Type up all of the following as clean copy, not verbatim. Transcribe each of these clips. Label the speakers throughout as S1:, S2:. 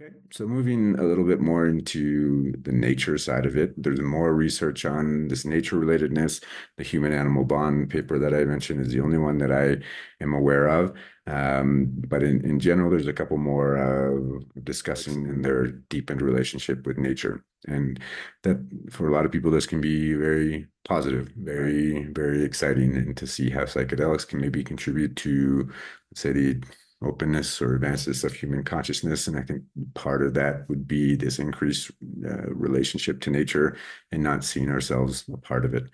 S1: Okay, so moving a little bit more into the nature side of it, there's more research on this nature relatedness. The human animal bond paper that I mentioned is the only one that I am aware of. But in general, there's a couple more discussing in their deepened relationship with nature. And that for a lot of people, this can be very positive, very, very exciting, and to see how psychedelics can maybe contribute to, let's say, the openness or advances of human consciousness. And I think part of that would be this increased relationship to nature and not seeing ourselves a part of it.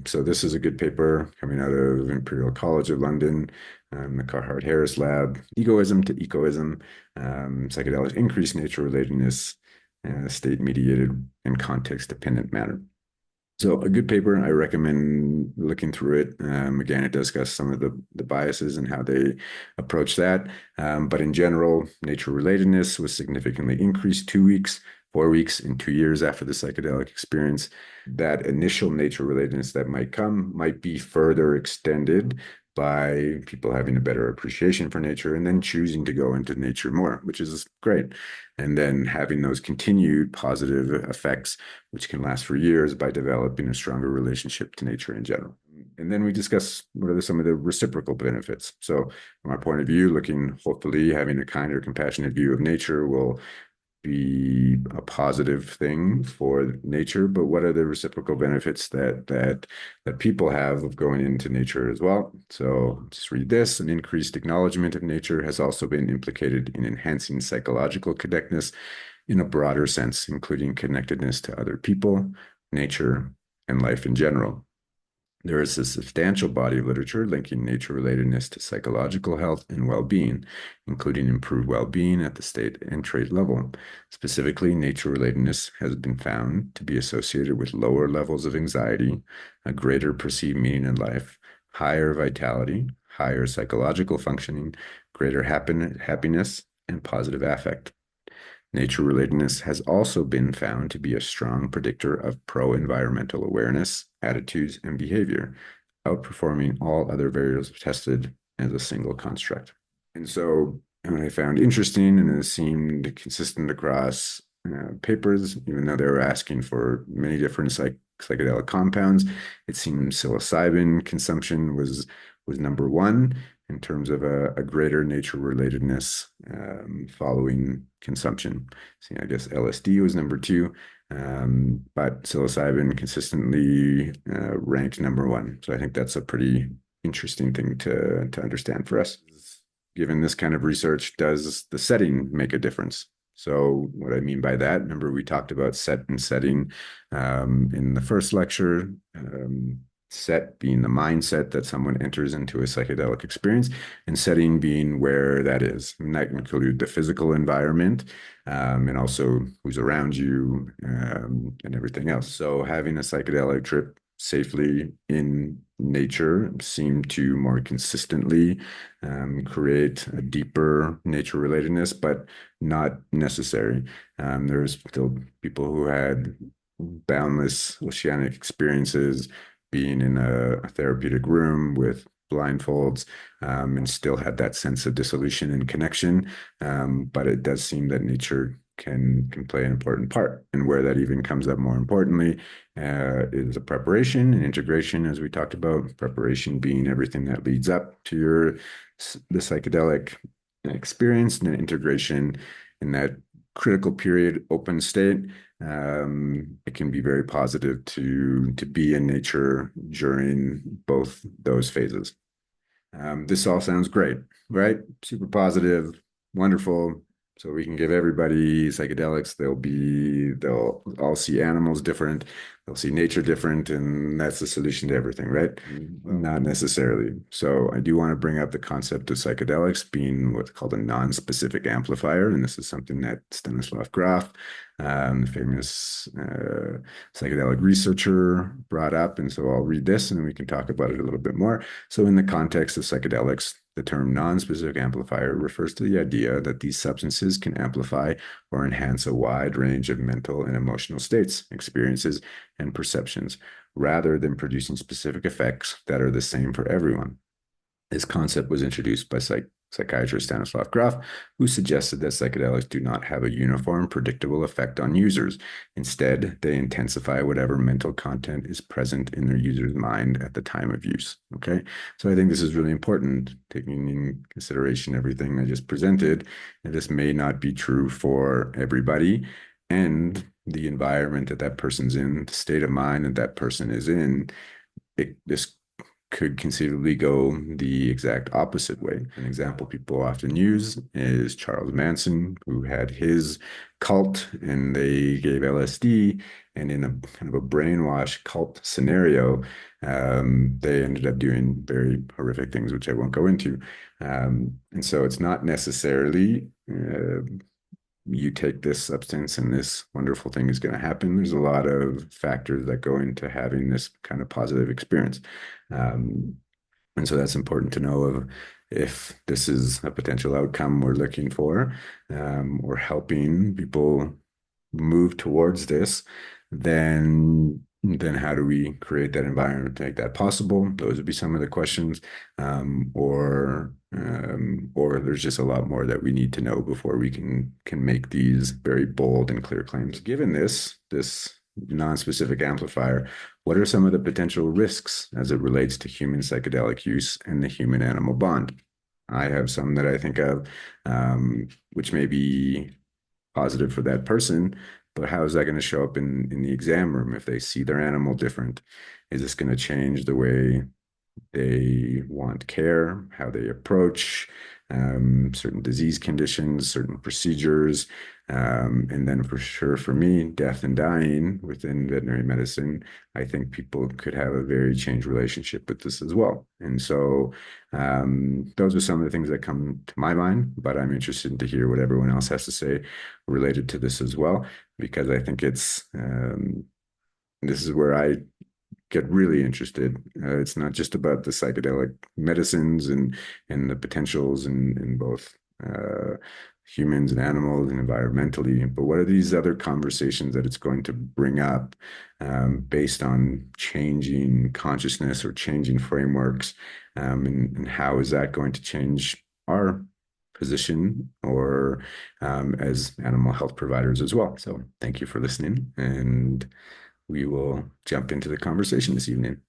S1: So this is a good paper coming out of Imperial College of London, the Carhart Harris Lab, Egoism to Ecoism, psychedelics increase nature relatedness, state mediated and context dependent manner. So a good paper, I recommend looking through it. Again, it discusses some of the biases and how they approach that. But in general, nature relatedness was significantly increased 2 weeks, 4 weeks, and 2 years after the psychedelic experience. That initial nature relatedness that might come might be further extended by people having a better appreciation for nature and then choosing to go into nature more, which is great. And then having those continued positive effects which can last for years by developing a stronger relationship to nature in general. And then we discuss what are some of the reciprocal benefits. So, from our point of view, looking hopefully having a kinder, compassionate view of nature will be a positive thing for nature, but what are the reciprocal benefits that people have of going into nature as well? So just read this. An increased acknowledgement of nature has also been implicated in enhancing psychological connectedness in a broader sense, including connectedness to other people, nature, and life in general. There is a substantial body of literature linking nature relatedness to psychological health and well being, including improved well being at the state and trait level. Specifically, nature relatedness has been found to be associated with lower levels of anxiety, a greater perceived meaning in life, higher vitality, higher psychological functioning, greater happiness, and positive affect. Nature relatedness has also been found to be a strong predictor of pro-environmental awareness, attitudes, and behavior, outperforming all other variables tested as a single construct. And so what I found interesting, and it seemed consistent across papers, even though they were asking for many different psychedelic compounds, it seemed psilocybin consumption was number one in terms of a greater nature relatedness following consumption. So I guess LSD was number two, but psilocybin consistently ranked number one. So I think that's a pretty interesting thing to understand for us. Given this kind of research, does the setting make a difference? So what I mean by that, remember we talked about set and setting in the first lecture. Set being the mindset that someone enters into a psychedelic experience, and setting being where that is. And that can include the physical environment and also who's around you and everything else. So having a psychedelic trip safely in nature seemed to more consistently create a deeper nature relatedness, but not necessary. There's still people who had boundless oceanic experiences being in a therapeutic room with blindfolds and still had that sense of dissolution and connection. But it does seem that nature can play an important part. And where that even comes up more importantly is the preparation and integration, as we talked about, preparation being everything that leads up to the psychedelic experience, and then integration in that critical period open state. It can be very positive to be in nature during both those phases. This all sounds great, right? Super positive, wonderful. So we can give everybody psychedelics. They'll all see animals different. They'll see nature different, and that's the solution to everything, right? Not necessarily. So I do want to bring up the concept of psychedelics being what's called a non-specific amplifier, and this is something that Stanislav Graf, the famous psychedelic researcher, brought up. And so I'll read this, and then we can talk about it a little bit more. So in the context of psychedelics, the term non-specific amplifier refers to the idea that these substances can amplify or enhance a wide range of mental and emotional states, experiences, and perceptions, rather than producing specific effects that are the same for everyone. This concept was introduced by psychiatrist Stanislav Grof, who suggested that psychedelics do not have a uniform, predictable effect on users. Instead, they intensify whatever mental content is present in their user's mind at the time of use. Okay, so I think this is really important, taking in consideration everything I just presented. And this may not be true for everybody, and the environment that that person's in, the state of mind that that person is in, this could conceivably go the exact opposite way. An example people often use is Charles Manson, who had his cult and they gave LSD, and in a kind of a brainwash cult scenario, they ended up doing very horrific things, which I won't go into. And so it's not necessarily you take this substance and this wonderful thing is going to happen. There's a lot of factors that go into having this kind of positive experience. Um, and so that's important to know of if this is a potential outcome we're looking for, or helping people move towards this, then how do we create that environment to make that possible? Those would be some of the questions, or there's just a lot more that we need to know before we can make these very bold and clear claims. Given this non-specific amplifier, what are some of the potential risks as it relates to human psychedelic use and the human-animal bond? I have some that I think of, which may be positive for that person, but how is that going to show up in the exam room if they see their animal different? Is this going to change the way they want care, how they approach certain disease conditions, certain procedures? And then for sure, for me, death and dying within veterinary medicine, I think people could have a very changed relationship with this as well. And so those are some of the things that come to my mind, but I'm interested to hear what everyone else has to say related to this as well, because I think this is where I get really interested. It's not just about the psychedelic medicines and the potentials in both humans and animals and environmentally, but what are these other conversations that it's going to bring up based on changing consciousness or changing frameworks, and how is that going to change our position or as animal health providers as well. So thank you for listening, and we will jump into the conversation this evening.